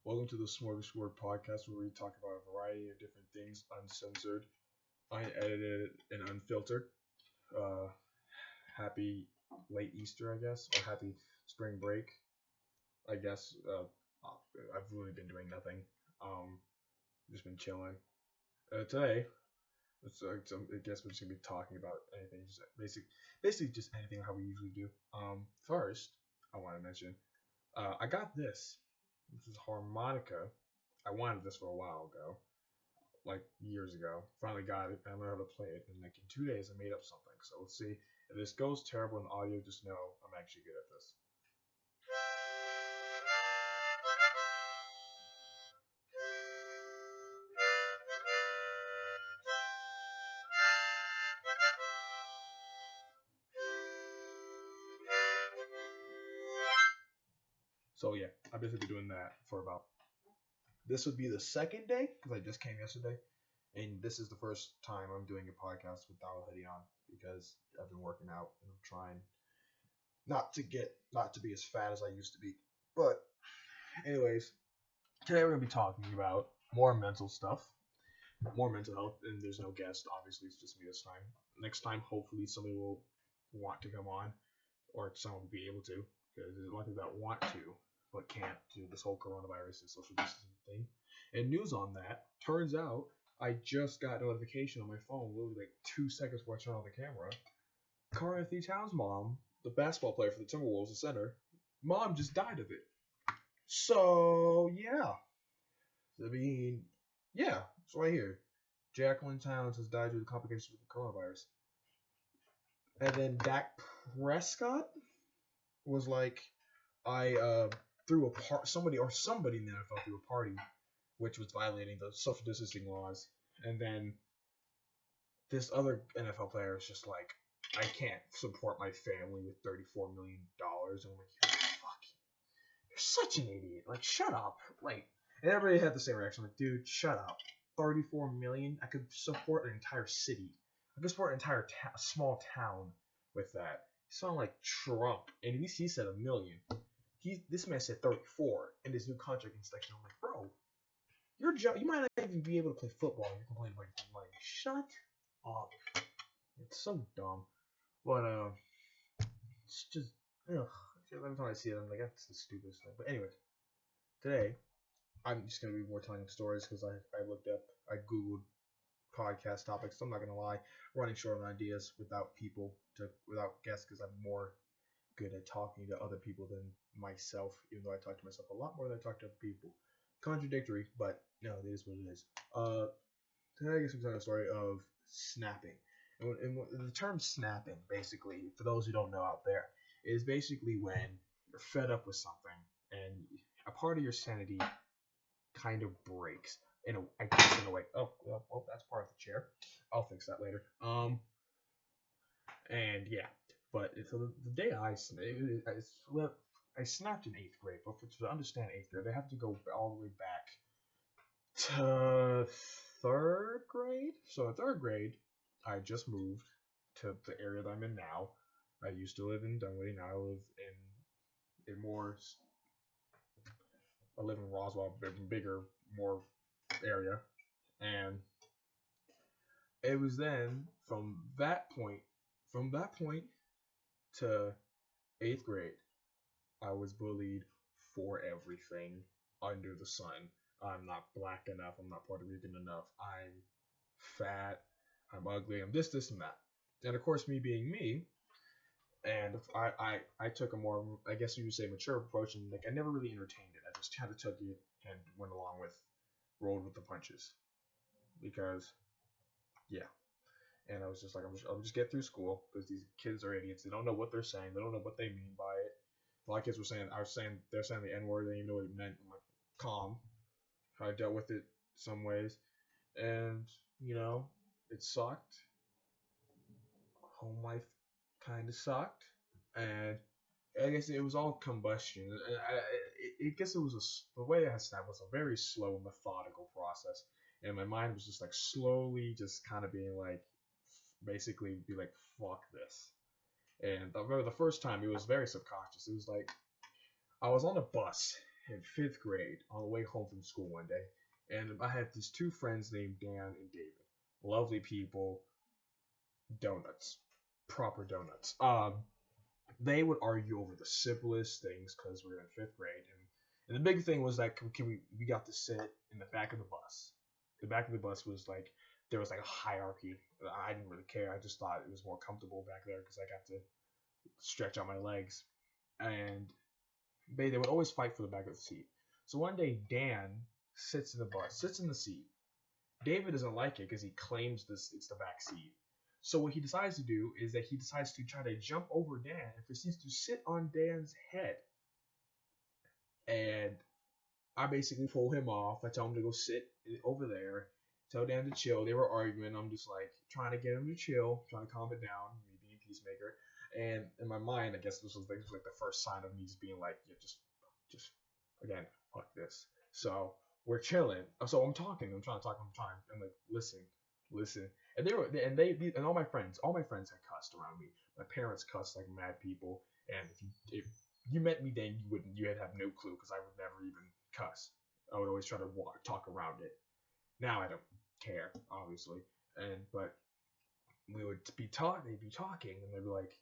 Welcome to the Smorgasbord Podcast, where we talk about a variety of different things, uncensored, unedited, and unfiltered. Uh, Happy late Easter, I guess, or happy spring break, I guess. I've really been doing nothing. Just been chilling. Today, I guess we're just gonna be talking about anything, just basically just anything how we usually do. First, I want to mention, I got this. This is harmonica. I wanted this for a while ago, like years ago. Finally got it, and I learned how to play it. And like in 2 days, I made up something. So let's see. If this goes terrible in audio, just know I'm actually good at this. So yeah, I've basically been doing that for about. This would be the second day because I just came yesterday, and this is the first time I'm doing a podcast without a hoodie on because I've been working out and I'm trying not to be as fat as I used to be. But anyways, today we're gonna be talking about more mental stuff, more mental health, and there's no guest. Obviously, it's just me this time. Next time, hopefully, somebody will want to come on, or someone will be able to, because there's a lot of people that want to but can't due to this whole coronavirus and social distancing thing. And news on that, turns out I just got notification on my phone, literally like 2 seconds before I turned on the camera. Karl Anthony Towns' mom, the basketball player for the Timberwolves, the center, mom just died of it. So yeah, I mean, yeah, it's right here. Jacqueline Towns has died due to complications with the coronavirus. And then Dak Prescott was like, I threw a somebody in the NFL threw a party, which was violating the social distancing laws. And then this other NFL player is just like, I can't support my family with $34 million. And I'm like, fuck, you're such an idiot. Like, shut up. Like, and everybody had the same reaction. Like, dude, shut up. 34 million? I could support an entire city. I could support an entire small town with that. You sound like Trump. And at least he said a million. This man said 34 in his new contract extension. I'm like, bro, your job, you might not even be able to play football and you're complaining about your money. Shut up. It's so dumb. But, it's just, ugh. Every time I see it, I'm like, that's the stupidest thing. But anyways, today, I'm just going to be more telling stories because I Googled podcast topics. So I'm not going to lie, running short on ideas without guests because I'm more good at talking to other people than myself, even though I talk to myself a lot more than I talk to other people. Contradictory, but no, it is what it is. Today I guess I'm telling a story of snapping. And the term snapping, basically, for those who don't know out there, is basically when you're fed up with something and a part of your sanity kind of breaks. I guess in a way. Oh, well, that's part of the chair. I'll fix that later. And yeah, but so the day I snapped in 8th grade, but to understand 8th grade, they have to go all the way back to 3rd grade. So in 3rd grade, I just moved to the area that I'm in now. I used to live in Dunwoody. Now I live I live in Roswell, bigger, more area. And it was then from that point to 8th grade, I was bullied for everything under the sun. I'm not black enough. I'm not Puerto Rican enough. I'm fat. I'm ugly. I'm this, and that. And of course, me being me, and I took a more, I guess you would say, mature approach, and like I never really entertained it. I just kind of took it and rolled with the punches, because yeah. And I was just like, I'll just get through school because these kids are idiots. They don't know what they're saying. They don't know what they mean by it. A lot of kids they're saying the N word. They didn't even know what it meant. I'm like, calm. I dealt with it some ways, and it sucked. Home life kind of sucked, and I guess it was all combustion. I guess it was the way I snapped was a very slow, methodical process, and my mind was just like slowly, just kind of being like, basically be like, fuck this. And I remember the first time it was very subconscious. It was like I was on a bus in 5th grade on the way home from school one day, and I had these two friends named Dan and David. Lovely people, donuts, proper donuts. They would argue over the simplest things because we were in 5th grade, and the big thing was that we got to sit in the back of the bus. The back of the bus was like there was like a hierarchy. I didn't really care. I just thought it was more comfortable back there because I got to stretch out my legs, and they would always fight for the back of the seat. So one day Dan sits in the bus, sits in the seat. David doesn't like it because he claims this it's the back seat. So what he decides to do is that he decides to try to jump over Dan and proceeds to sit on Dan's head. And I basically pull him off. I tell him to go sit over there. Tell Dan to chill. They were arguing. I'm just like trying to get him to chill, trying to calm it down, me being peacemaker. And in my mind, I guess this was like the first sign of me just being like, yeah, just again, fuck this. So we're chilling. So I'm talking. I'm trying to talk. I'm like, listen. And all my friends had cussed around me. My parents cussed like mad people. And if you met me then, you'd have no clue because I would never even cuss. I would always try to talk around it. Now I don't care, obviously. But we would they'd be talking, and they'd be like,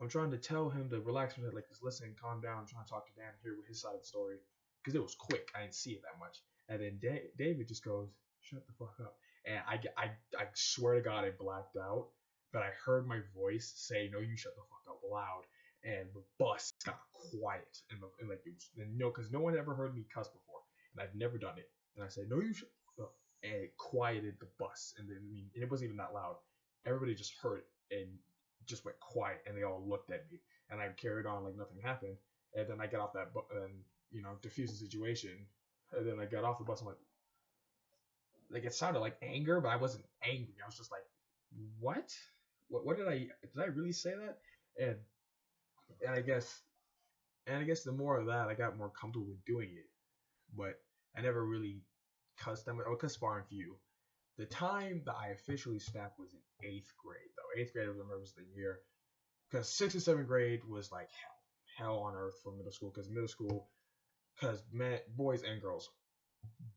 I'm trying to tell him to relax, like just listen, calm down. I'm trying to talk to Dan, hear his side of the story, because it was quick. I didn't see it that much. And then David just goes, "Shut the fuck up." And I swear to God, I blacked out, but I heard my voice say, "No, you shut the fuck up," loud, and the bus got quiet, and like it was, because no one ever heard me cuss before, and I've never done it. And I said, "No, you shut the fuck up," and it quieted the bus, and then and it wasn't even that loud. Everybody just heard it and just went quiet, and they all looked at me, and I carried on like nothing happened. And then I got off that bus and diffused the situation. And then I got off the bus. I'm like it sounded like anger, but I wasn't angry. I was just like, what did I really say that? And I guess the more of that, I got more comfortable with doing it, but I never really cussed them. I would cuss far and few. The time that I officially snapped was in 8th grade, though. 8th grade, I remember, was the year, because 6th and 7th grade was like hell on earth for middle school, because boys and girls,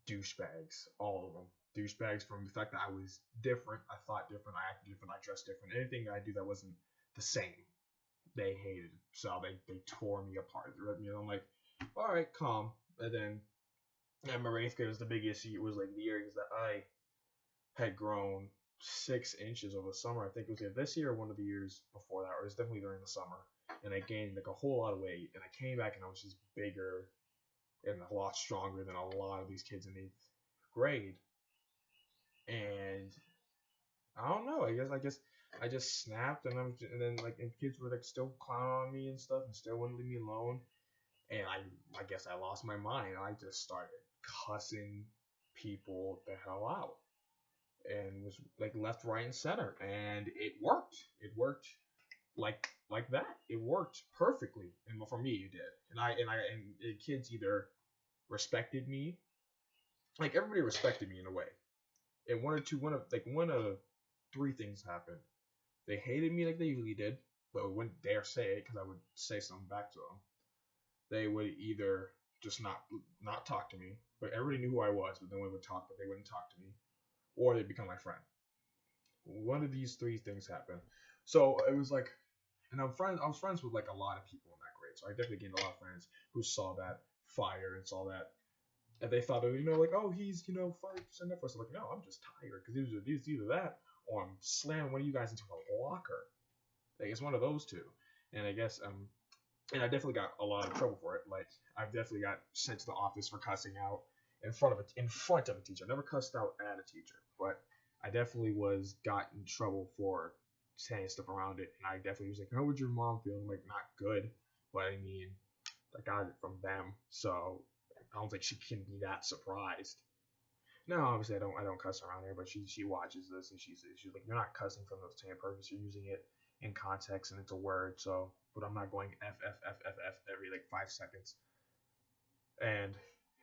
douchebags, all of them. Douchebags from the fact that I was different, I thought different, I acted different, I dressed different. Anything I do that wasn't the same, they hated. So they tore me apart. I'm like, all right, calm. And then I remember 8th grade was the biggest year. It was like the year that I had grown 6 inches over the summer. I think it was either this year or one of the years before that, or it was definitely during the summer. And I gained like a whole lot of weight, and I came back and I was just bigger and a lot stronger than a lot of these kids in 8th grade. And I don't know. I guess I just snapped, and then kids were like still clowning on me and stuff, and still wouldn't leave me alone. And I guess I lost my mind. I just started cussing people the hell out, and was like left, right, and center, and it worked. It worked like that. It worked perfectly, and for me, it did. And the kids either respected me, like everybody respected me in a way. And one of 3 things happened. They hated me like they usually did, but wouldn't dare say it because I would say something back to them. They would either just not talk to me, but everybody knew who I was, but then we would talk, but they wouldn't talk to me, or they'd become my friend. One of these 3 things happened. So it was like, and I was friends with like a lot of people in that grade, so I definitely gained a lot of friends who saw that fire and saw that. And they thought, like, oh, he's, 5% up for us. I'm like, no, I'm just tired. Because it was either that or I'm slamming one of you guys into a locker. Like, it's one of those two. And I guess, and I definitely got a lot of trouble for it. Like, I've definitely got sent to the office for cussing out in front of a teacher. I never cussed out at a teacher, but I definitely got in trouble for saying stuff around it. And I definitely was like, how would your mom feel? I'm like, not good. But I mean, I got it from them. So I don't think she can be that surprised. No, obviously I don't cuss around her, but she watches this and she's like, you're not cussing from the same purpose. You're using it in context and it's a word. So, but I'm not going f every like 5 seconds. And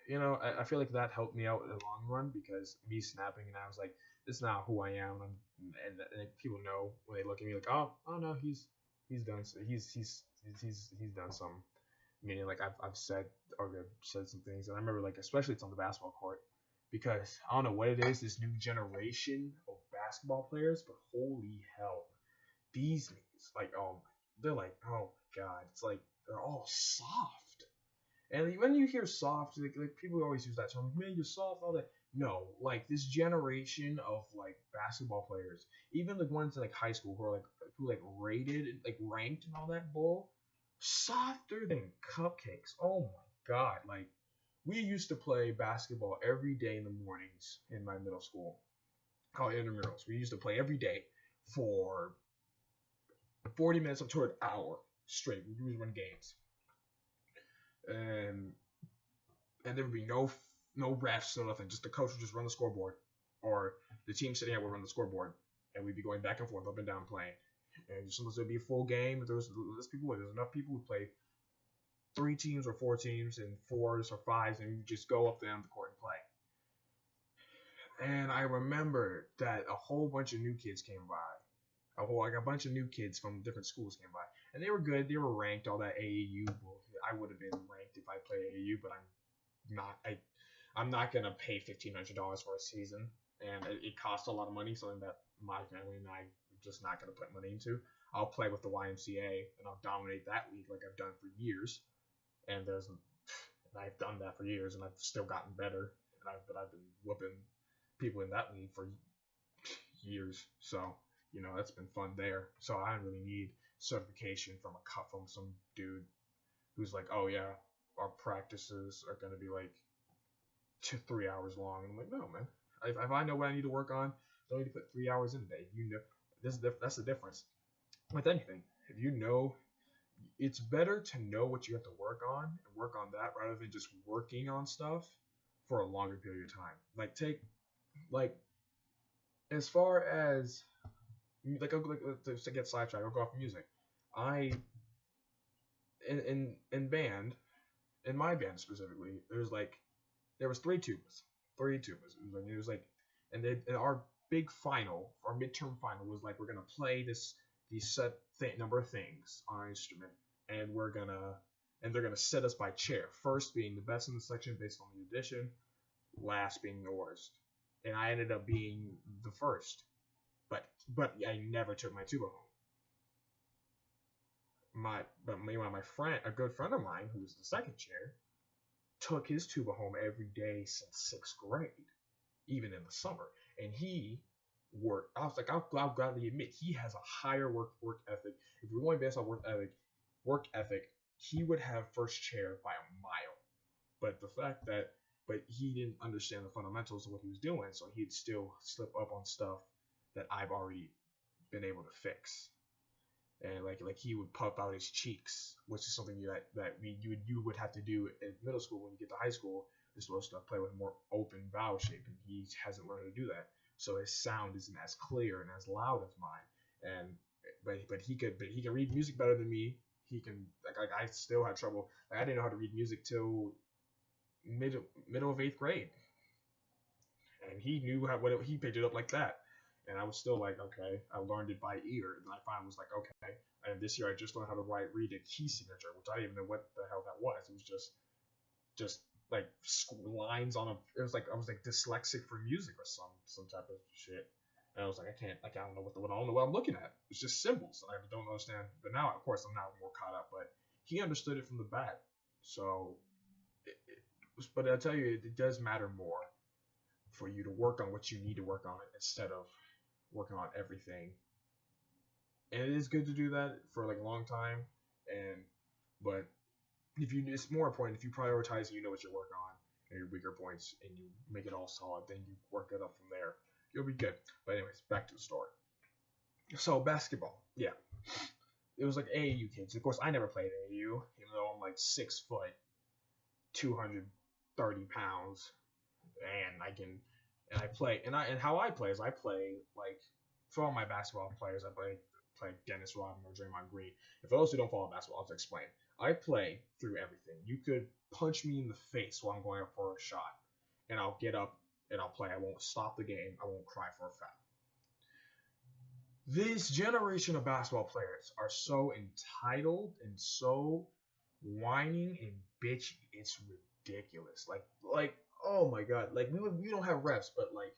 I feel like that helped me out in the long run because me snapping and I was like, this is not who I am. And people know when they look at me like, oh no, he's done done some Meaning, like I've said or I've said some things, and I remember like especially it's on the basketball court because I don't know what it is, this new generation of basketball players, but holy hell, these niggas, like they're like oh my god, it's like they're all soft. And when you hear soft, like people always use that term, man, you're soft, all that. No, like this generation of like basketball players, even the ones in like high school who are like who like rated, like ranked and all that bull, softer than cupcakes. Oh my god! Like we used to play basketball every day in the mornings in my middle school, called intramurals. We used to play every day for 40 minutes up to an hour straight. We would run games, and there would be no refs, no nothing. Just the coach would just run the scoreboard, or the team sitting out would run the scoreboard, and we'd be going back and forth, up and down playing. And sometimes there'd be a full game. If there's enough people who play 3 teams or 4 teams and 4s or 5s, and you just go up there on the court and play. And I remember that a whole bunch of new kids came by. A bunch of new kids from different schools came by, and they were good. They were ranked, all that AAU. I would have been ranked if I played AAU, but I'm not gonna pay $1,500 for a season, and it costs a lot of money. Something that my family and I are just not gonna put money into. I'll play with the YMCA and I'll dominate that league like I've done for years, and I've done that for years, and I've still gotten better, but I've been whooping people in that league for years. So that's been fun there. So I don't really need certification from some dude who's like, oh yeah, our practices are gonna be like 2-3 hours long. And I'm like, no, man. If I know what I need to work on, I don't need to put 3 hours in a day. That's the difference with anything. If you know, it's better to know what you have to work on and work on that rather than just working on stuff for a longer period of time. Like as far as to get sidetracked, I'll go off music. I in band, in my band specifically, there was 3 tubas. It was like, and our big final, our midterm final was like, we're gonna play these set number of things on our instrument, and they're gonna set us by chair. First being the best in the section based on the audition, last being the worst. And I ended up being the first, but I never took my tuba home. My friend, a good friend of mine, who was the second chair, took his tuba home every day since 6th grade, even in the summer. And he worked. I was like, I'll gladly admit he has a higher work ethic. If we're going based on work ethic, he would have first chair by a mile. But he didn't understand the fundamentals of what he was doing, so he'd still slip up on stuff that I've already been able to fix. And like he would puff out his cheeks, which is something you would have to do in middle school. When you get to high school, you're supposed to play with more open vowel shape, and he hasn't learned to do that. So his sound isn't as clear and as loud as mine. But he could read music better than me. He can like I still had trouble. Like I didn't know how to read music till middle of 8th grade, and he knew he picked it up like that. And I was still like, okay, I learned it by ear. And I finally was like, okay. And this year I just learned how to read a key signature, which I didn't even know what the hell that was. It was just like lines on a. It was like I was like dyslexic for music or some type of shit. And I was like, I don't know I don't know what I'm looking at. It's just symbols. I don't understand. But now, of course, I'm now more caught up. But he understood it from the bat. So, but I'll tell you, it does matter more for you to work on what you need to work on instead of working on everything. And it is good to do that for like a long time, but it's more important if you prioritize and you know what you work on and your weaker points and you make it all solid, then you work it up from there. You'll be good. But anyways, back to the story. So basketball, yeah, it was like AAU kids. Of course, I never played AAU, even though I'm like 6 foot, 230 pounds, and I play, and how I play is I play like for all my basketball players, I play Dennis Rodman or Draymond Green. And for those who don't follow basketball, I'll explain. I play through everything. You could punch me in the face while I'm going up for a shot, and I'll get up and I'll play. I won't stop the game. I won't cry for a foul. This generation of basketball players are so entitled and so whining and bitch. It's ridiculous. Like oh my god. Like we don't have refs, but like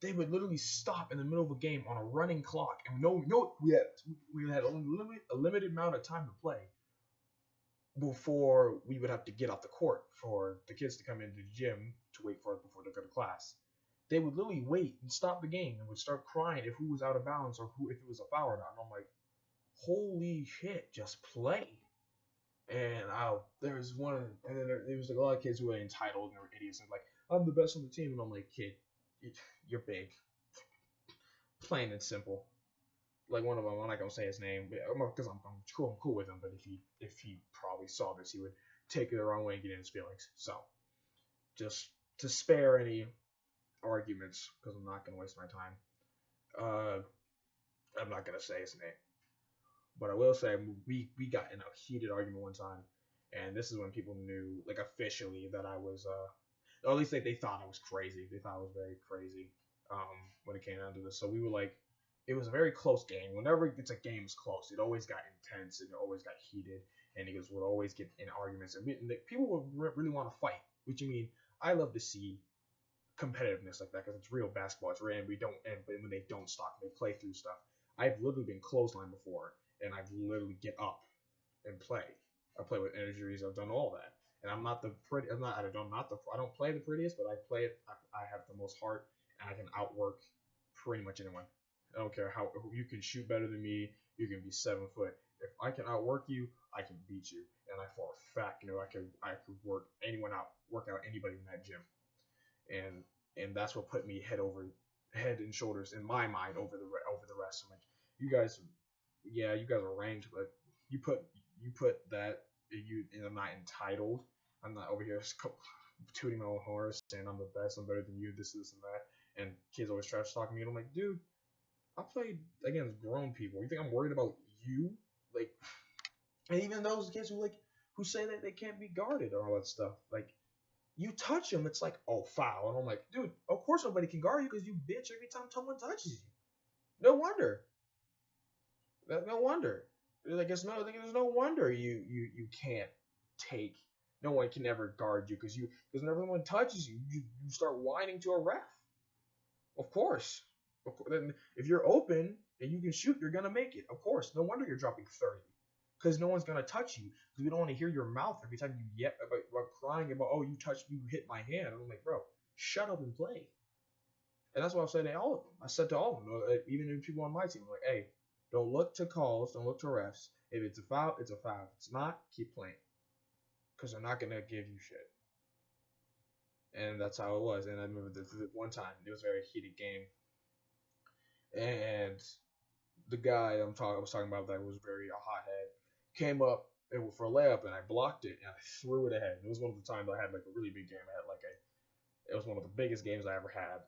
they would literally stop in the middle of a game on a running clock, and no we had a limited amount of time to play before we would have to get off the court for the kids to come into the gym to wait for it before they go to class. They would literally wait and stop the game and would start crying if who was out of bounds or who if it was a foul or not. And I'm like, holy shit, just play. And there was one, and then there was like a lot of kids who were entitled and they were idiots and like, I'm the best on the team, and I'm like, kid, you're big, plain and simple. Like one of them, I'm not gonna say his name because I'm cool with him. But if he probably saw this, he would take it the wrong way and get in his feelings. So just to spare any arguments, because I'm not gonna waste my time. I'm not gonna say his name, but I will say we got in a heated argument one time, and this is when people knew like officially that I was or at least they thought I was crazy. They thought I was very crazy when it came down to this. So we were like. It was a very close game. Whenever it's a game's close, it always got intense and it always got heated, and it would always get in arguments. And people would really want to fight. Which you mean, I love to see competitiveness like that because it's real basketball. It's real, and when they don't stop, they play through stuff. I've literally been clotheslined before, and I've literally get up and play. I play with injuries. I've done all that, and I'm not the pretty. I don't play the prettiest, but I play it. I have the most heart, and I can outwork pretty much anyone. I don't care how you can shoot better than me. You can be 7 foot. If I can outwork you, I can beat you. And I for a fact, I could work anyone out, work out anybody in that gym. And that's what put me head and shoulders in my mind over the rest. I'm like, you guys are ranked, but you put that and I'm not entitled. I'm not over here tooting my own horn, saying I'm the best, I'm better than you, this and that. And kids always trash talking me, and I'm like, dude. I played against grown people. You think I'm worried about you? Like, and even those kids who say that they can't be guarded or all that stuff. Like, you touch them, it's like, oh, foul. And I'm like, dude, of course nobody can guard you because you bitch every time someone touches you. No wonder. No wonder. Like, there's no wonder you can't take. No one can ever guard you because whenever someone touches you, you start whining to a ref. Of course. Then if you're open and you can shoot, you're gonna make it. Of course, no wonder you're dropping 30, because no one's gonna touch you. Because we don't want to hear your mouth every time you yell about crying about you hit my hand. And I'm like, bro, shut up and play. And that's what I said to all of them. I said to all of them, even the people on my team, I'm like, hey, don't look to calls, don't look to refs. If it's a foul, it's a foul. If it's not, keep playing, because they're not gonna give you shit. And that's how it was. And I remember the one time it was a very heated game. And the guy I was talking about that was very a hothead came up for a layup, and I blocked it and I threw it ahead. It was one of the times I had like a really big game. It was one of the biggest games I ever had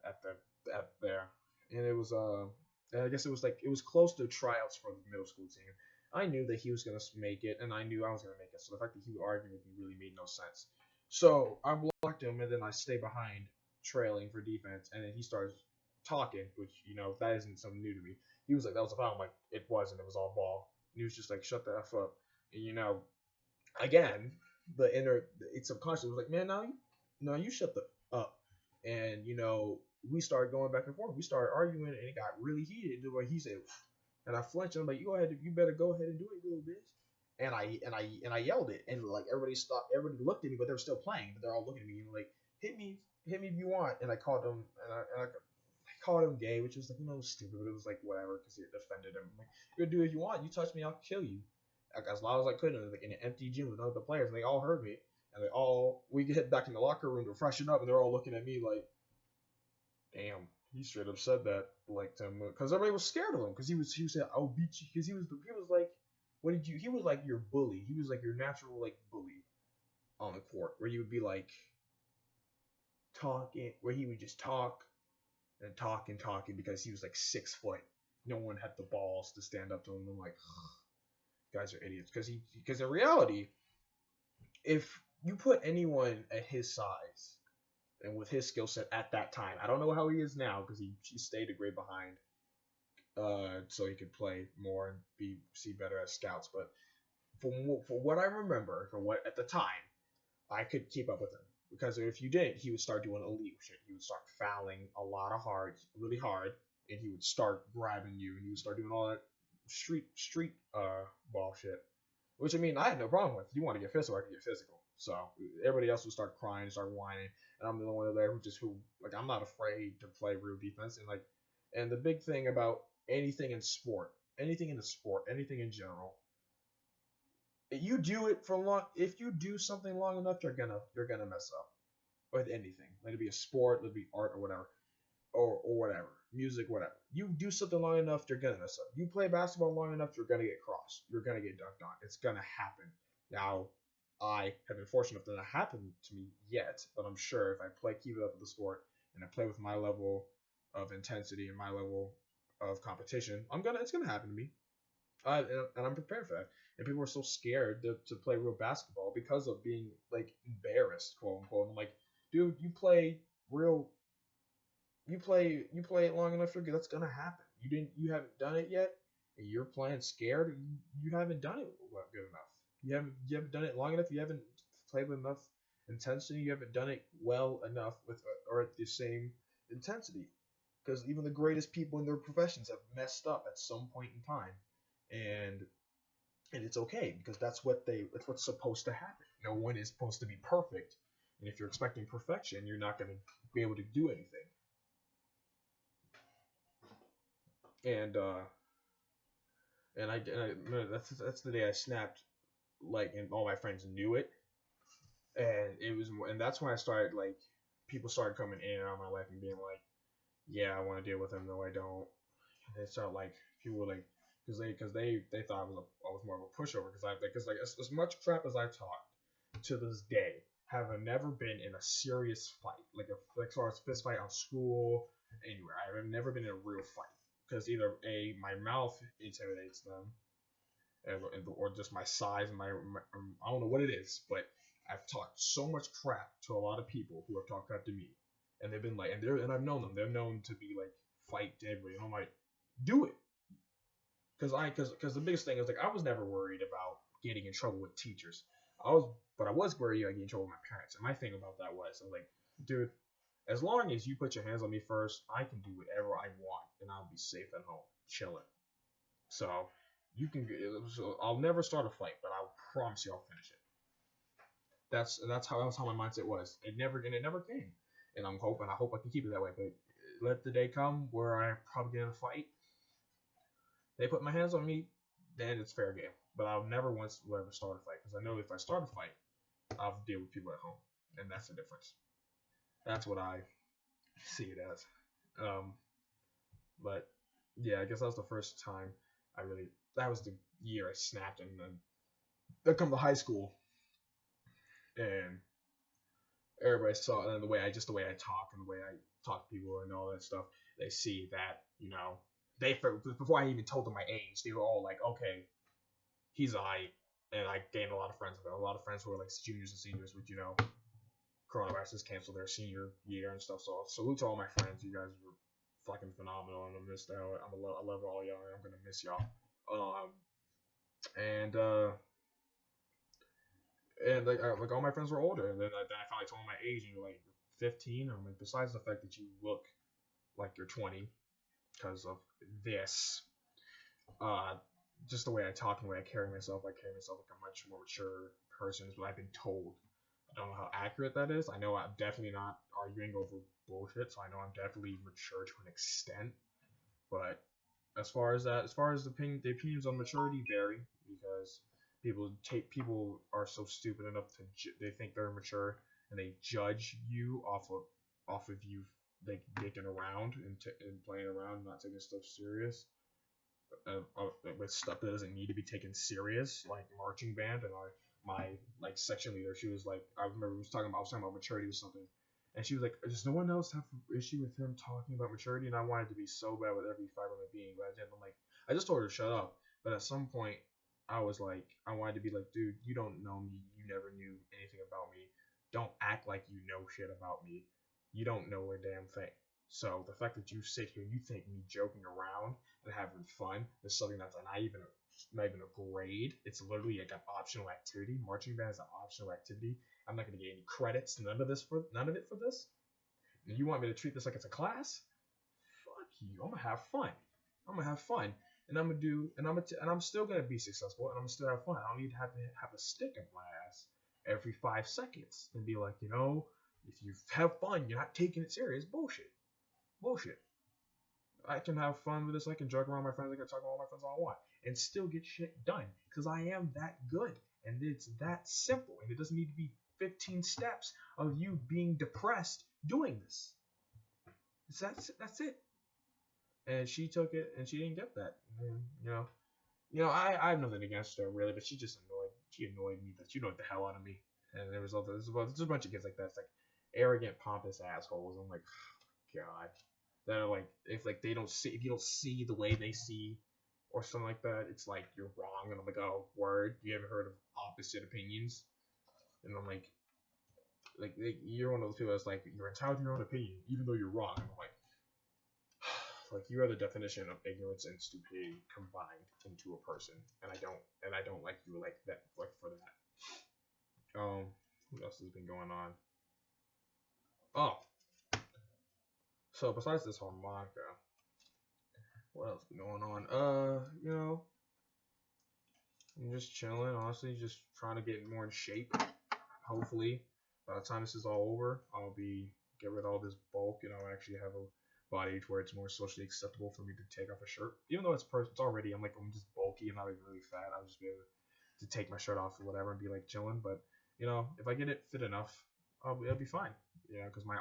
at there, and it was I guess it was close to tryouts for the middle school team. I knew that he was gonna make it, and I knew I was gonna make it. So the fact that he would argue with me really made no sense. So I blocked him, and then I stay behind, trailing for defense, and then he starts talking, which that isn't something new to me. He was like, that was a foul. I'm like, it wasn't. It was all ball. And he was just like, shut the F up. And again, it's subconscious. It was like, man, no, you shut the up. And we started going back and forth. We started arguing, and it got really heated. The way he said, and I flinched. And I'm like, you better go ahead and do it, little bitch. And I yelled it, and like everybody stopped. Everybody looked at me, but they were still playing. But they're all looking at me and like, hit me if you want. And I called them, and I called him gay, which was like, stupid, but it was like, whatever, because it offended him. I'm like, you do if you want. You touch me, I'll kill you. Like, as loud as I could, like in an empty gym with other players, and they all heard me. And we get back in the locker room to freshen up, and they're all looking at me like, damn, he straight up said that, like, to him, because everybody was scared of him, because he said, I'll beat you, because he was like, he was like your bully. He was like your natural, like, bully on the court, where you would be like, talking, where he would just talking because he was like 6 foot. No one had the balls to stand up to him. I'm like, guys are idiots. Because in reality, if you put anyone at his size and with his skill set at that time, I don't know how he is now because he stayed a grade behind, so he could play more and see better as scouts. But for what I remember, for what at the time I could keep up with him. Because if you didn't, he would start doing illegal shit. He would start fouling a lot of really hard, and he would start grabbing you, and he would start doing all that street ball shit. Which I mean, I had no problem with. If you want to get physical, I can get physical. So everybody else would start crying, start whining, and I'm the only one there who like I'm not afraid to play real defense. And the big thing about anything in sport, anything in the sport, anything in general, you do it for long. If you do something long enough, you're gonna mess up with anything. Let it be a sport, let it be art or whatever, or whatever, music, whatever. You do something long enough, you're gonna mess up. You play basketball long enough, you're gonna get crossed. You're gonna get dunked on. It's gonna happen. Now, I have been fortunate enough that not happened to me yet, but I'm sure if I keep it up with the sport, and I play with my level of intensity and my level of competition, it's gonna happen to me. And I'm prepared for that. And people are so scared to play real basketball because of being like embarrassed, quote unquote. I'm like, dude, you play it long enough, that's gonna happen. You haven't done it yet, and you're playing scared. You haven't done it good enough. You haven't done it long enough. You haven't played with enough intensity. You haven't done it well enough or at the same intensity. Because even the greatest people in their professions have messed up at some point in time, and it's okay because that's what's supposed to happen. No one is supposed to be perfect, and if you're expecting perfection, you're not going to be able to do anything. And that's the day I snapped, like, and all my friends knew it, and that's when I started, like, people started coming in and out of my life and being like, yeah, I want to deal with him, no, I don't. And they started, like, people were like, because they thought I was more of a pushover because as much crap as I talked to this day have never been in a serious fight, like as far as fist fight on school, anywhere. I have never been in a real fight because either my mouth intimidates them, or just my size and my I don't know what it is, but I've talked so much crap to a lot of people who have talked crap to me, and they've been like, and I've known them. They're known to be like fight to everybody, and I'm like, do it. Because the biggest thing is, like, I was never worried about getting in trouble with teachers. But I was worried about getting in trouble with my parents. And my thing about that was, I'm like, dude, as long as you put your hands on me first, I can do whatever I want, and I'll be safe at home, chilling. So I'll never start a fight, but I'll promise you I'll finish it. That's how my mindset was. It never came, and I hope I can keep it that way. But let the day come where I probably get in a fight. They put my hands on me, then it's fair game. But I'll never once ever start a fight because I know if I start a fight, I'll deal with people at home, and that's the difference. That's what I see it as. But yeah, I guess that was the first time that was the year I snapped, and then come to high school, and everybody saw, and the way I talk and the way I talk to people and all that stuff, they see that, before I even told them my age, they were all like, okay, he's aight. And I gained a lot of friends with it. A lot of friends who were like juniors and seniors, which, coronavirus has canceled their senior year and stuff. So salute to all my friends. You guys were fucking phenomenal, and I missed out. I love all y'all, and I'm gonna miss y'all. And like all my friends were older, and then I finally told them my age, and you're like, you're 15. I'm like, besides the fact that you look like you're 20 because of this, just the way I talk and the way I carry myself like a much more mature person is what I've been told. I don't know how accurate that is. I know I'm definitely not arguing over bullshit, so I know I'm definitely mature to an extent. But as far as the opinions on maturity vary because people are so stupid enough they think they're mature and they judge you off of you like dicking around and playing around and not taking stuff serious. With stuff that doesn't need to be taken serious, like marching band, and my like section leader, she was like, I remember I was talking about maturity or something, and she was like, does no one else have an issue with him talking about maturity? And I wanted to be so bad with every fiber of my being, but I just told her to shut up. But at some point, I was like, I wanted to be like, dude, you don't know me, you never knew anything about me, don't act like you know shit about me, you don't know a damn thing. So the fact that you sit here and you think me joking around and having fun is something that's not even not even a grade. It's literally like an optional activity. Marching band is an optional activity. I'm not gonna get any credits. None of it for this. And you want me to treat this like it's a class? Fuck you. I'm gonna have fun. And I'm still gonna be successful, and I'm gonna still have fun. I don't need to have a stick up my ass every 5 seconds and be like, if you have fun, you're not taking it serious. Bullshit. I can have fun with this. I can joke around with my friends. I can talk about all my friends all I want and still get shit done because I am that good, and it's that simple. And it doesn't need to be 15 steps of you being depressed doing this. That's it. And she took it, and she didn't get that. And, I have nothing against her really, but she just annoyed me. That she annoyed the hell out of me. And there's a bunch of kids like that. It's like arrogant, pompous assholes. I'm like, God. That are like, if you don't see the way they see, or something like that, it's like you're wrong. And I'm like, oh, word. You ever heard of opposite opinions? And I'm like you're one of those people that's like, you're entitled to your own opinion, even though you're wrong. And I'm like you are the definition of ignorance and stupidity combined into a person, and I don't like you like that, like for that. What else has been going on? Oh, so besides this harmonica, what else been going on? I'm just chilling, honestly, just trying to get more in shape. Hopefully, by the time this is all over, I'll get rid of all this bulk, and I'll actually have a body to where it's more socially acceptable for me to take off a shirt. Even though it's already, I'm just bulky, I'm not even really fat. I'll just be able to take my shirt off or whatever and be like chilling. But if I get it fit enough, it'll be fine. Because my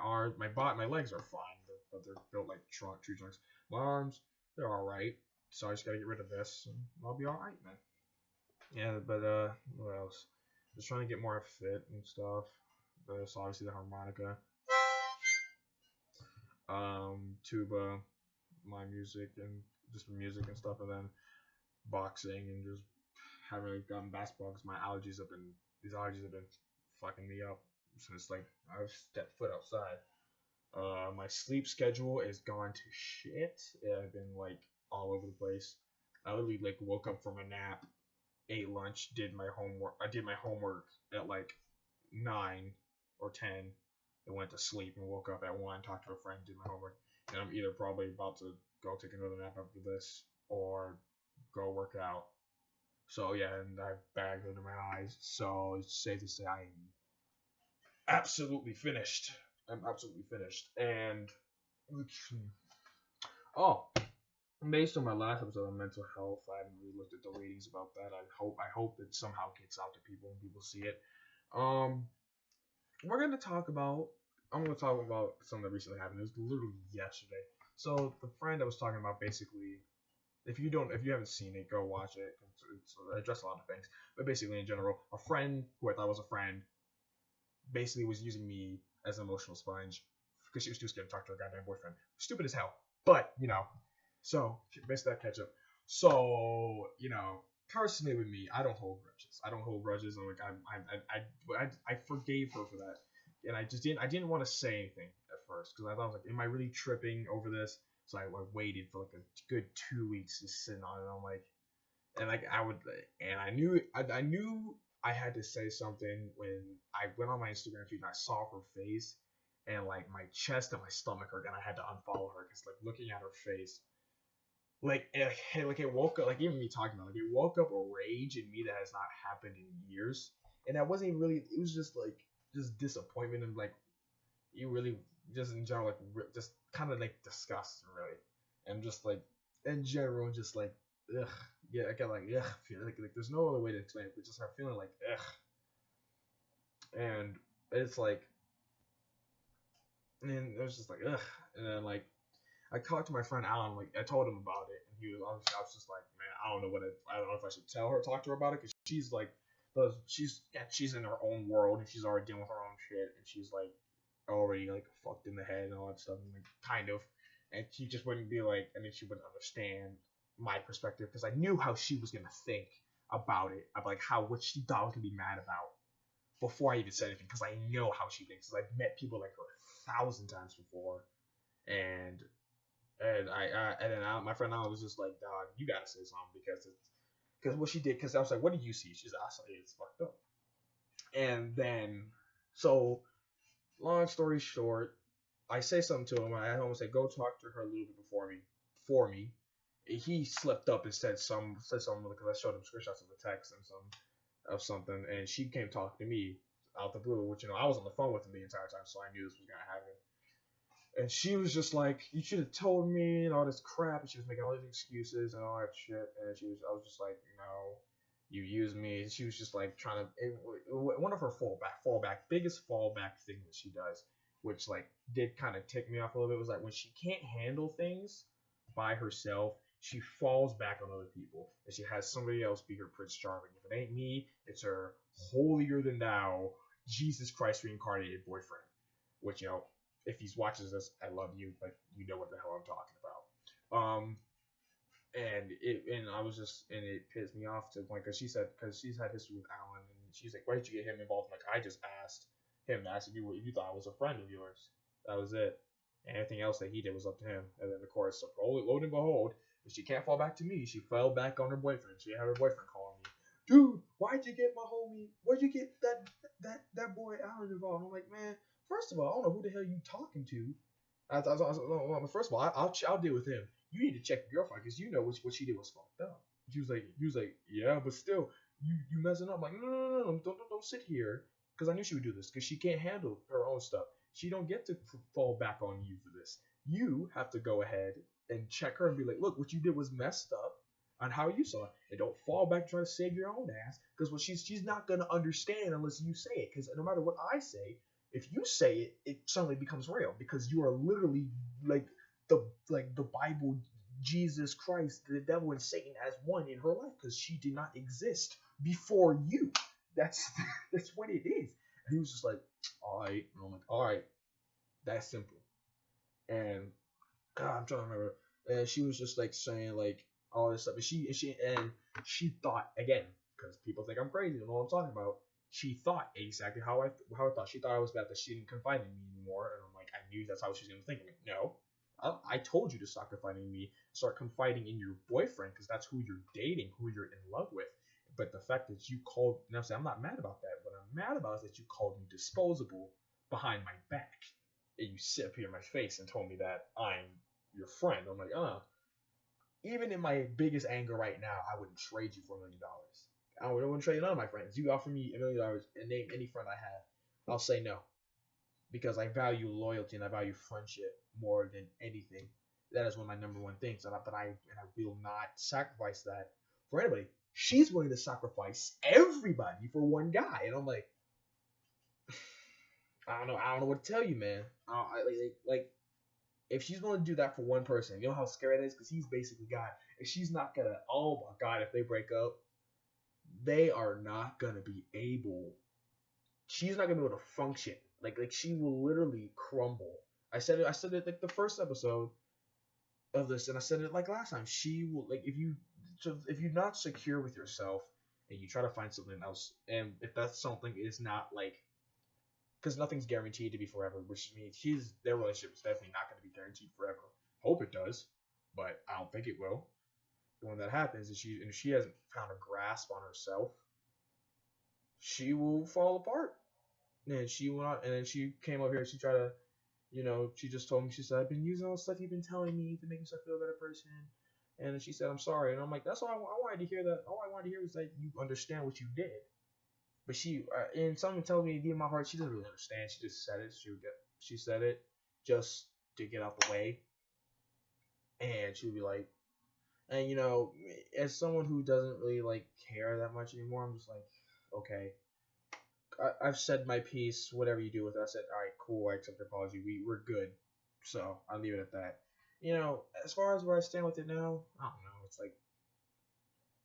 legs are fine, but they're built like tree trunks. My arms, they're all right. So I just gotta get rid of this, and I'll be all right, man. Yeah, but what else? Just trying to get more fit and stuff. There's obviously the harmonica, tuba, my music and stuff, and then boxing, and just haven't gotten basketball because these allergies have been fucking me up since like I've stepped foot outside. My sleep schedule is gone to shit. I've been like all over the place. I literally like woke up from a nap, ate lunch, did my homework. I did my homework at like 9 or 10, and went to sleep and woke up at 1, talked to a friend, did my homework, and I'm either probably about to go take another nap after this or go work out. So yeah, and I have bags under my eyes, so it's safe to say I am absolutely finished. And based on my last episode on mental health, I haven't really looked at the ratings about that. I hope it somehow gets out to people and people see it. I'm gonna talk about something that recently happened. It was literally yesterday. So the friend I was talking about, basically, if you haven't seen it, go watch it. It addressed a lot of things, but basically in general, a friend who I thought was a friend basically was using me as an emotional sponge because she was too scared to talk to her goddamn boyfriend. Stupid as hell, but so basically that catch up. So personally with me, I don't hold grudges. I'm like I forgave her for that, and I didn't want to say anything at first because I thought, I was like, am I really tripping over this? So I waited for like a good 2 weeks just sitting on it. I'm like, I knew I had to say something when I went on my Instagram feed and I saw her face, and like my chest and my stomach hurt, and I had to unfollow her because like looking at her face, it woke up, like even me talking about it, it woke up a rage in me that has not happened in years, and that wasn't even really. It was just like disappointment and like you really just in general like just kind of like disgust really, and just like in general just like ugh. Yeah, I got like ugh, like there's no other way to explain it, but just I'm feeling like ugh, and it's like, and it was just like ugh, and then like I talked to my friend Alan, like I told him about it, and I was just like, man, I don't know if I should tell her, talk to her about it, because she's like, she's in her own world, and she's already dealing with her own shit, and she's like already like fucked in the head and all that stuff, and like kind of, and she just wouldn't be like, I mean, she wouldn't understand my perspective because I knew how she was gonna think about it, of like what she thought I was gonna be mad about before I even said anything, because I know how she thinks. Because I've met people like her 1,000 times before, and then my friend Alan was just like, dog, you gotta say something because Because what she did, because I was like, what did you see? She's like, I saw it's fucked up. And then, so, long story short, I say something to him. I almost say, go talk to her a little bit for me. He slipped up and said something because I showed him screenshots of the text and something, and she came talking to me out the blue, which I was on the phone with him the entire time, so I knew this was gonna happen. And she was just like, you should have told me and all this crap, and she was making all these excuses and all that shit, and I was just like, no, you used me. And she was just like trying to, one of her biggest fallback thing that she does, which like did kind of tick me off a little bit, was like when she can't handle things by herself, she falls back on other people, and she has somebody else be her Prince Charming. If it ain't me, it's her holier than thou, Jesus Christ reincarnated boyfriend. Which if he watches this, I love you, but you know what the hell I'm talking about. And I was just, and it pissed me off to the point because she's had history with Alan, and she's like, why did you get him involved? I'm like, I just asked him if you thought I was a friend of yours. That was it. And anything else that he did was up to him. And then of course, lo and behold, if she can't fall back to me, she fell back on her boyfriend. She had her boyfriend calling me, dude, why'd you get my homie? Why'd you get that boy Alan involved? I'm like, man, first of all, I don't know who the hell you talking to. First of all, I'll deal with him. You need to check your girlfriend because you know what she did was fucked up. He was like, yeah, but still, you messing up. I'm like, no, don't sit here, because I knew she would do this because she can't handle her own stuff. She don't get to fall back on you for this. You have to go ahead and check her and be like, look, what you did was messed up on how you saw it, and don't fall back trying to save your own ass, because what she's not gonna understand unless you say it. Because no matter what I say, if you say it, it suddenly becomes real, because you are literally like the Bible, Jesus Christ, the devil, and Satan as one in her life, because she did not exist before you. That's what it is. And he was just like, all right. And I'm like, all right, that's simple. And God, I'm trying to remember. And she was just like saying like all this stuff. And she thought, again, because people think I'm crazy and know what I'm talking about. She thought exactly how I thought. She thought I was bad, that she didn't confide in me anymore. And I'm like, I knew that's how she was gonna think. I'm like, no. I told you to stop confiding in me, start confiding in your boyfriend, because that's who you're dating, who you're in love with. But the fact that you called, and I'm not mad about that. What I'm mad about is that you called me disposable behind my back, and you sit up here in my face and told me that I'm your friend. I'm like, even in my biggest anger right now, I wouldn't trade you for $1 million. I wouldn't trade none of my friends. You offer me $1 million and name any friend I have, I'll say no, because I value loyalty and I value friendship more than anything. That is one of my number one things, and I will not sacrifice that for anybody. She's willing to sacrifice everybody for one guy, and I'm like, I don't know what to tell you, man. Like, if she's going to do that for one person, you know how scary that is, because he's basically God. If she's not gonna, oh my God, if they break up, they are not gonna be able. She's not gonna be able to function. Like she will literally crumble. I said it like the first episode of this, and I said it like last time. She will, like, if you're not secure with yourself and you try to find something else, and if that something is not like, because nothing's guaranteed to be forever, which means their relationship is definitely not going to be guaranteed forever. Hope it does, but I don't think it will. When that happens, and she hasn't found a grasp on herself, she will fall apart. And she went out, and then she came up here and she tried to, she just told me, she said, I've been using all the stuff you've been telling me to make yourself feel a better person. And then she said, I'm sorry. And I'm like, that's all I wanted to hear. That all I wanted to hear was that you understand what you did. But she, and someone told me deep in my heart, she doesn't really understand. She just said it. She said it just to get out the way. And she would be like, and as someone who doesn't really like care that much anymore, I'm just like, okay, I've said my piece. Whatever you do with it, I said, all right, cool. I accept your apology. We're good. So I'll leave it at that. As far as where I stand with it now, I don't know. It's like,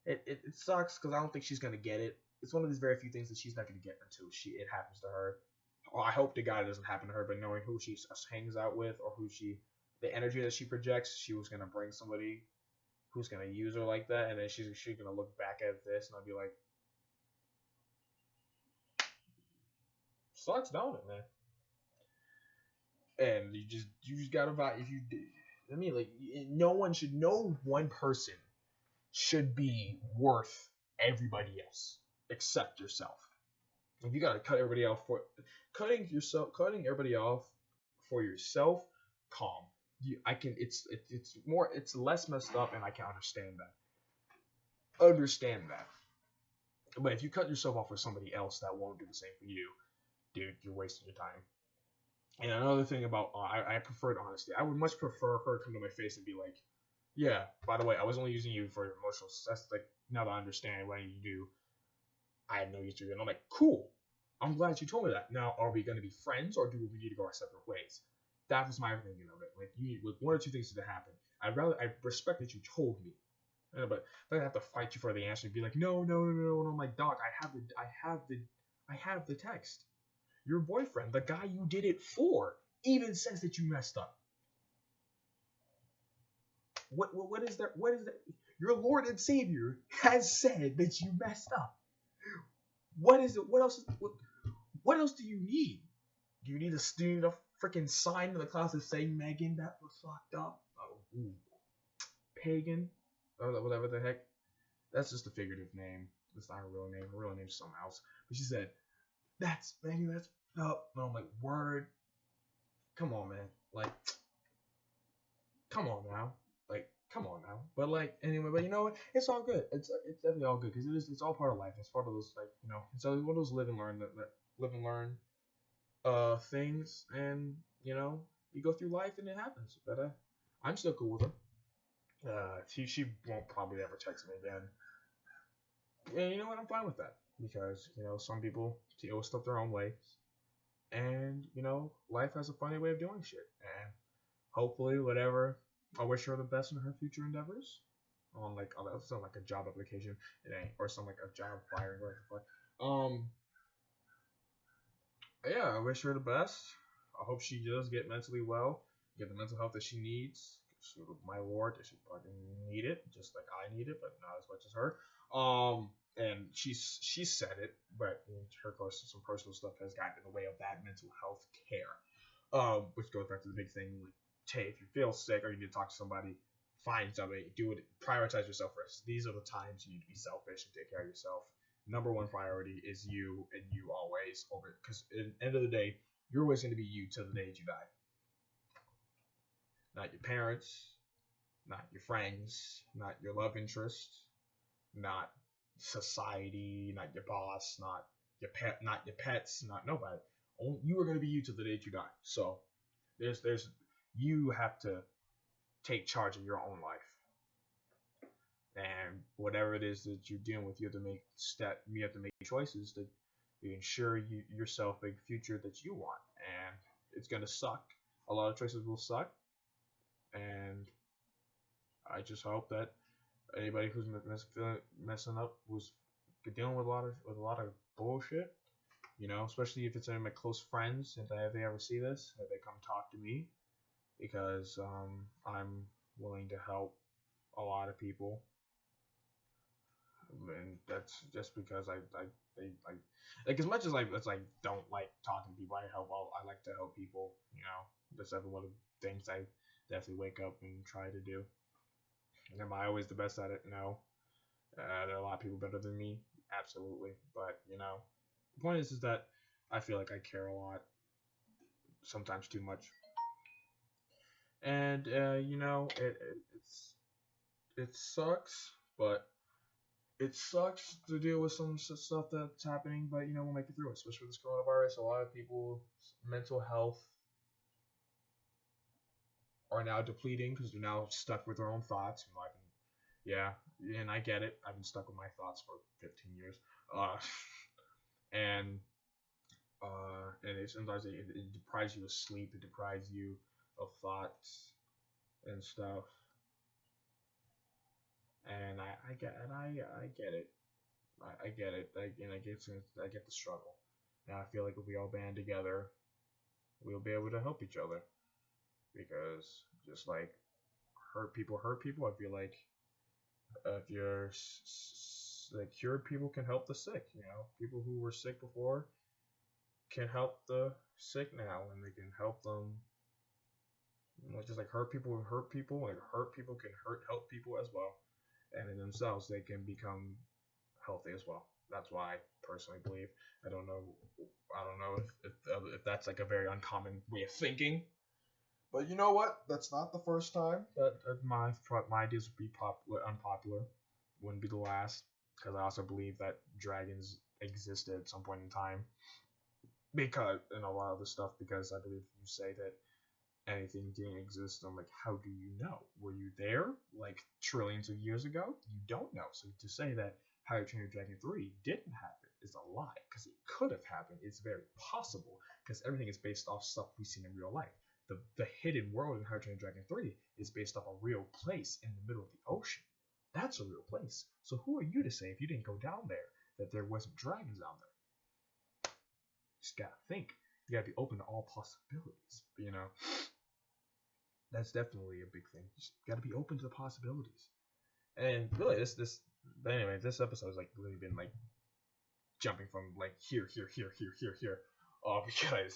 it sucks because I don't think she's gonna get it. It's one of these very few things that she's not gonna get until it happens to her. Well, I hope to God it doesn't happen to her. But knowing who she hangs out with, or the energy that she projects, she was gonna bring somebody who's gonna use her like that, and then she's gonna look back at this and I'll be like, sucks, don't it, man? And you just gotta buy if you. I mean, like, no one person should be worth everybody else except yourself. If you gotta cut everybody off for cutting everybody off for yourself, calm. It's less messed up, and I can understand that. But if you cut yourself off for somebody else that won't do the same for you, dude, you're wasting your time. And another thing about I preferred honesty. I would much prefer her come to my face and be like, yeah, by the way, I was only using you for your emotional. That's like, now that I understand what you do, I had no use to you. And I'm like, cool. I'm glad you told me that. Now, are we going to be friends, or do we need to go our separate ways? That was my thinking of it. Like, you need one or two things to happen. I respect that you told me, but I have to fight you for the answer and be like, no. And I'm like, dog, I have the text. Your boyfriend, the guy you did it for, even says that you messed up. What is that? What is that? Your Lord and Savior has said that you messed up. What is it? What else do you need? Do you need a freaking sign in the closet saying Megan that was fucked up? Oh, ooh. Pagan, or whatever the heck. That's just a figurative name. That's not her real name. Her real name's something else. But she said, "That's Megan. That's up." And I'm like, word. Come on, man. Like, come on now. Like, come on now. But like, anyway, but you know what? It's all good. It's definitely all good because it's all part of life. It's part of those, like, you know, it's one of those live and learn things, and you know, you go through life and it happens. But I'm still cool with her. She won't probably ever text me again. And you know what? I'm fine with that because, you know, some people deal with stuff their own way, and you know, life has a funny way of doing shit. And hopefully, whatever. I wish her the best in her future endeavors. On like, oh, that sounds like a job application. It ain't, or something like a job firing. Whatever the fuck. Yeah, I wish her the best. I hope she does get mentally well, get the mental health that she needs. My lord, she fucking need it, just like I need it, but not as much as her. And she said it, but her course some personal stuff has gotten in the way of that mental health care. Which goes back to the big thing, like, hey, if you feel sick or you need to talk to somebody, find somebody, do it, prioritize yourself first. These are the times you need to be selfish and take care of yourself. Number one priority is you, and you always, over, because at the end of the day, you're always going to be you till the day you die. Not your parents, not your friends, not your love interest, not society, not your boss, not your pet, not your pets, not nobody. You are going to be you till the day you die. So there's you have to take charge of your own life, and whatever it is that you're dealing with, you have to make choices to ensure yourself a future that you want. And it's gonna suck. A lot of choices will suck, and I just hope that anybody who's messing up, who's dealing with a lot of bullshit, you know, especially if it's my close friends, if they ever see this, if they come talk to me, because I'm willing to help a lot of people, and that's just because I like as much as I don't like talking to people, I like to help people, you know. That's definitely one of the things I definitely wake up and try to do. And am I always the best at it? No. There are a lot of people better than me, absolutely. But you know, the point is that I feel like I care a lot, sometimes too much. And you know, it sucks, but it sucks to deal with some stuff that's happening. But you know, we'll make it through it. Especially with this coronavirus, a lot of people's mental health are now depleting because they're now stuck with their own thoughts. Yeah, and I get it. I've been stuck with my thoughts for 15 years. And sometimes it deprives you of sleep. It deprives you of thoughts and stuff. And I get it. I get it. I get the struggle. And I feel like if we all band together, we'll be able to help each other. Because just like hurt people, I feel like if you're like cured people can help the sick. You know, people who were sick before can help the sick now, and they can help them. You know, just like hurt people, like hurt people can help people as well. and in themselves they can become healthy as well. That's why I personally believe. I don't know. I don't know if that's like a very uncommon way of thinking. But you know what? That's not the first time that my ideas would be unpopular. Wouldn't be the last, because I also believe that dragons existed at some point in time. Because in a lot of the stuff, because I believe you say that anything didn't exist. I'm like, how do you know? Were you there like trillions of years ago? You don't know. So to say that How to Train Your Dragon 3 didn't happen is a lie, because it could have happened. It's very possible, because everything is based off stuff we've seen in real life. The hidden world in How to Train Your Dragon 3 is based off a real place in the middle of the ocean. That's a real place. So who are you to say, if you didn't go down there, that there wasn't dragons down there? Just gotta think. You gotta be open to all possibilities. That's definitely a big thing. You just gotta be open to the possibilities. And really, but anyway, this episode has like really been like jumping from like here, because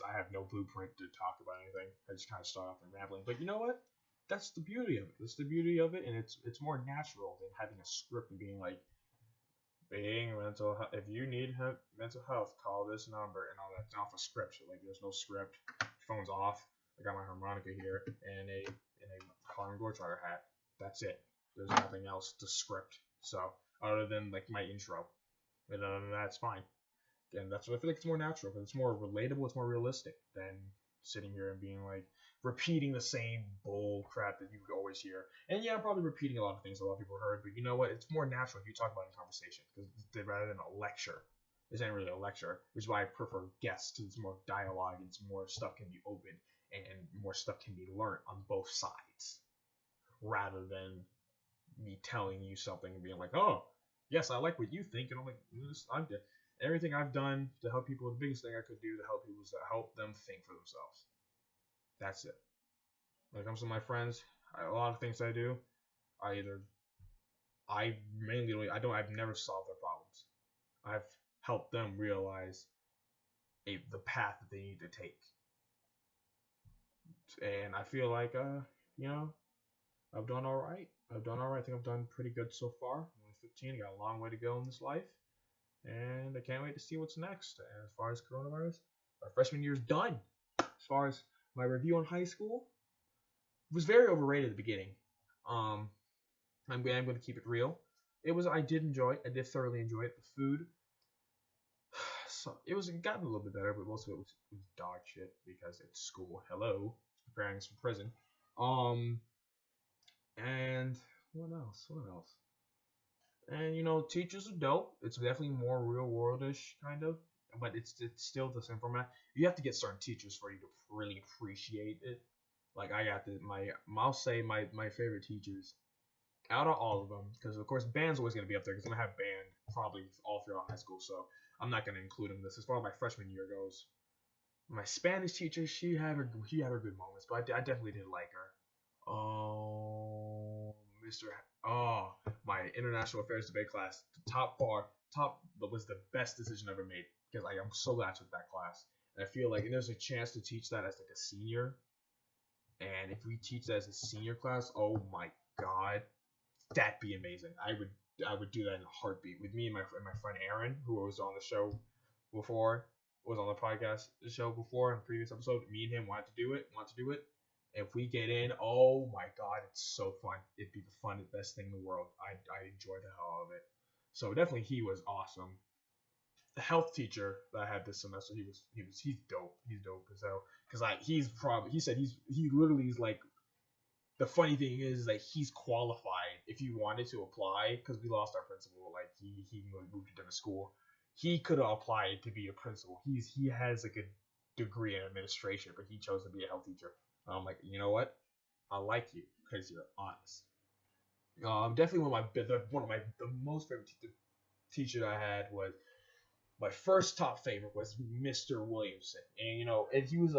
I have no blueprint to talk about anything. I just kind of start off and rambling. But you know what? That's the beauty of it. That's the beauty of it, and it's more natural than having a script and being like, if you need mental health, call this number and all that. It's off a script. So, like, there's no script. Phone's off. I got my harmonica here and a Harlem Globetrotter hat. That's it. There's nothing else to script. So other than like my intro, and other than that, it's fine. And that's what I feel like. It's more natural, because it's more relatable. It's more realistic than sitting here and being like repeating the same bull crap that you always hear. And yeah, I'm probably repeating a lot of things a lot of people heard, but you know what? It's more natural if you talk about it in conversation, because rather than a lecture. This ain't really a lecture, which is why I prefer guests, because it's more dialogue and it's more stuff can be open and more stuff can be learned on both sides, rather than me telling you something and being like, oh, yes, I like what you think, and I'm like, everything I've done to help people, the biggest thing I could do to help people is to help them think for themselves. That's it. When it comes to my friends, a lot of things I do, I've never solved their problems. I've helped them realize the path that they need to take. And I feel like, I've done all right. I think I've done pretty good so far. I'm only 15. I got a long way to go in this life. And I can't wait to see what's next. And as far as coronavirus, my freshman year's done. As far as my review on high school, it was very overrated at the beginning. I'm going to keep it real. I did enjoy it. I did thoroughly enjoy it. The food, so it got a little bit better, but most of it was dog shit, because it's school. Hello, preparing us for prison. And what else? And teachers are dope. It's definitely more real worldish kind of, but it's still the same format. You have to get certain teachers for you to really appreciate it. Like I got I'll say my favorite teachers out of all of them, because of course band's always gonna be up there, because I'm gonna have band probably all throughout high school, so I'm not gonna include them in this. As far as my freshman year goes, my Spanish teacher, she had her good moments, but I definitely did like her. My international affairs debate class, that was the best decision I ever made, because I'm so glad I took that class. And I feel like there's a chance to teach that as like a senior, and if we teach that as a senior class, oh my god, that'd be amazing. I would do that in a heartbeat with me and my friend Aaron, who was on the show before, was on the podcast show before in the previous episode. Me and him want to do it. If we get in, oh my god, it's so fun. It'd be the best thing in the world. I enjoy the hell out of it. So definitely he was awesome. The health teacher that I had this semester, he's dope. He's dope as hell. Because he literally is like, the funny thing is that he's qualified if he wanted to apply, because we lost our principal. Like he moved to different school. He could have applied to be a principal. He has like a degree in administration, but he chose to be a health teacher. I'm like, you know what? I like you because you're honest. Definitely the most favorite teacher I had was, my first top favorite was Mr. Williamson, and he was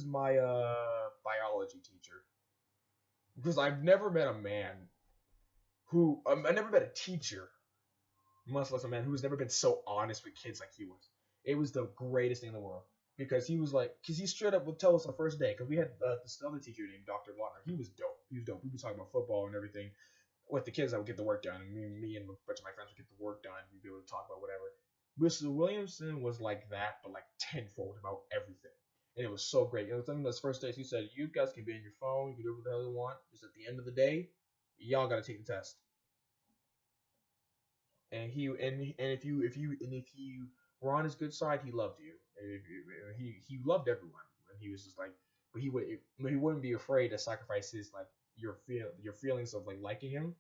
my biology teacher, because I've never met a man I never met a teacher, much less a man who's never been so honest with kids like he was. It was the greatest thing in the world. Because he straight up would tell us on the first day, because we had this other teacher named Dr. Lautner. He was dope. We'd be talking about football and everything. with the kids, I would get the work done. And me and a bunch of my friends would get the work done. We'd be able to talk about whatever. Mr. Williamson was like that, but like tenfold about everything. And it was so great. It was some of those first days he said, you guys can be on your phone, you can do whatever the hell you want. Just at the end of the day, y'all gotta take the test. And if you were on his good side, he loved you. He loved everyone. And he was just like, but he wouldn't be afraid to sacrifice his like your feelings of like liking him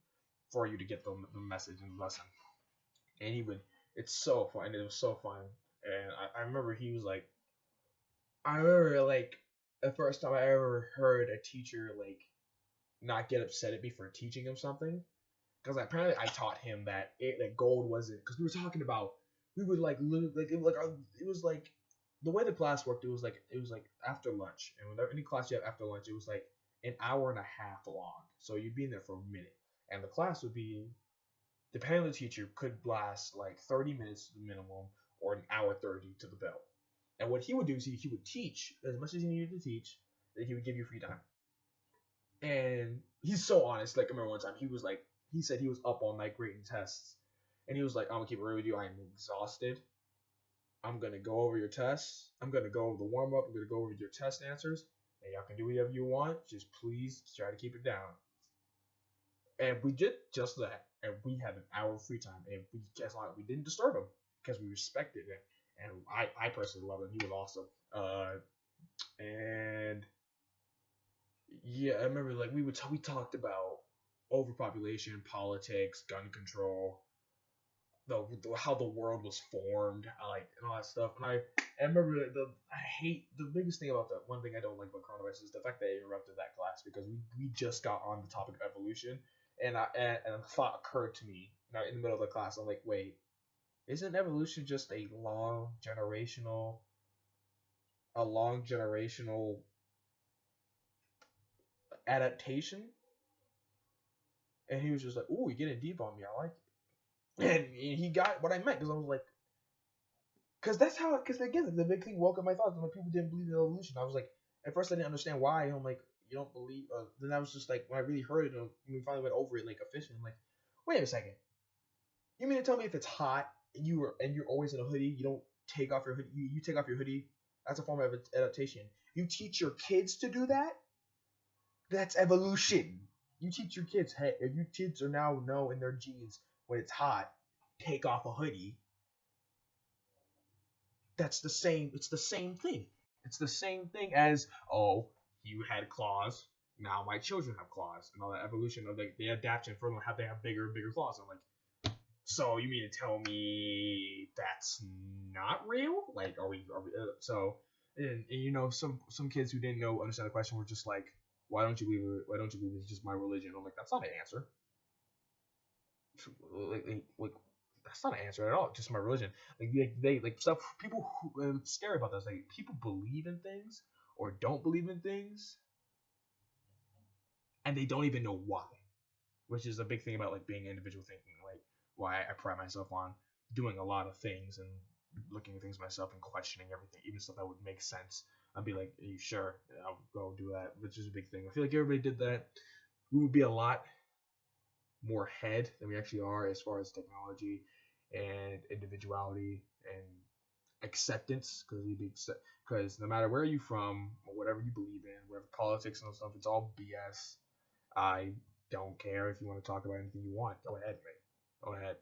for you to get the message and the lesson. And he would, it's so fun. And it was so fun. And I remember he was like, I remember like the first time I ever heard a teacher like not get upset at me for teaching him something, because apparently I taught him that gold wasn't, because we were talking about, we would like literally like it was like the way the class worked. It was like after lunch, and whenever any class you have after lunch, it was like an hour and a half long. So you'd be in there for a minute, and the class would be, depending on the teacher, could last like 30 minutes to the minimum or an hour 30 to the bell. And what he would do is he would teach as much as he needed to teach, then he would give you free time. And he's so honest. Like, I remember one time he said he was up all night grading tests. And he was like, I'm gonna keep it real with you, I am exhausted. I'm gonna go over your tests. I'm gonna go over the warm up. I'm gonna go over your test answers. And y'all can do whatever you want. Just please try to keep it down. And we did just that. And we had an hour of free time. And we didn't disturb him because we respected him. And I personally loved him. He was awesome. And yeah, I remember like we talked about overpopulation, politics, gun control, how the world was formed, like, and all that stuff. And I remember I hate the biggest thing about one thing I don't like about coronavirus is the fact that I interrupted that class because we just got on the topic of evolution, and a thought occurred to me in the middle of the class. I'm like, wait, isn't evolution just a long generational adaptation? And he was just like, ooh, you're getting deep on me. I like it. And he got what I meant, because I was like, because again, the big thing woke up my thoughts, and like, people didn't believe in evolution. I was like, at first I didn't understand why. I'm like, you don't believe, then I was just like, when I really heard it, and we finally went over it like officially, I'm like, wait a second. You mean to tell me if it's hot, and you're always in a hoodie, you don't take off your hoodie, you take off your hoodie, that's a form of adaptation. You teach your kids to do that? That's evolution. You teach your kids, hey, if your kids are now know in their genes when it's hot, take off a hoodie. It's the same thing. It's the same thing as, oh, you had claws, now my children have claws, and all that evolution of the adaptation for them, how they have bigger and bigger claws. I'm like, so you mean to tell me that's not real? Like, are we so? And some kids who didn't understand the question were just like, why don't you believe it's just my religion? I'm like, that's not an answer. Like that's not an answer at all. Just my religion. They stuff. People who it's scary about this. Like, people believe in things or don't believe in things, and they don't even know why. Which is a big thing about like being individual thinking. Like, why I pride myself on doing a lot of things and looking at things myself and questioning everything, even stuff that would make sense. I'd be like, are you sure? I'll go do that, which is a big thing. I feel like everybody did that, we would be a lot more ahead than we actually are as far as technology and individuality and acceptance, because no matter where you're from or whatever you believe in, whatever politics and stuff, it's all BS. I don't care. If you want to talk about anything you want, go ahead, mate. Go ahead.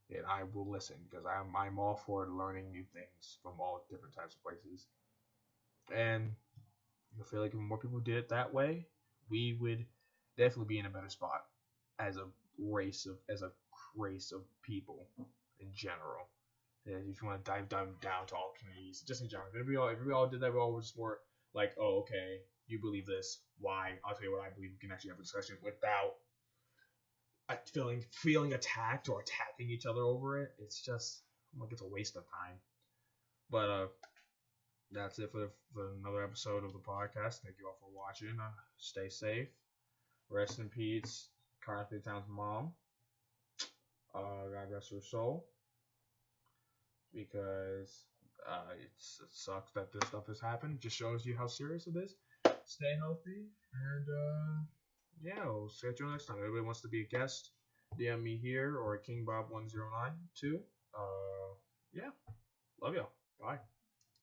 And I will listen, because I'm all for learning new things from all different types of places. And I feel like if more people did it that way, we would definitely be in a better spot as a race of people in general. And if you want to dive down to all communities, just in general, if we all did that, we all were just more like, oh, okay, you believe this, why? I'll tell you what I believe. We can actually have a discussion without feeling attacked or attacking each other over it. It's just like it's a waste of time. But that's it for another episode of the podcast. Thank you all for watching. Stay safe. Rest in peace, Carthy Town's mom. God rest her soul. Because it sucks that this stuff has happened. It just shows you how serious it is. Stay healthy, and yeah, we'll see you next time. Everybody wants to be a guest, DM me here or KingBob1092. Yeah, love y'all. Bye.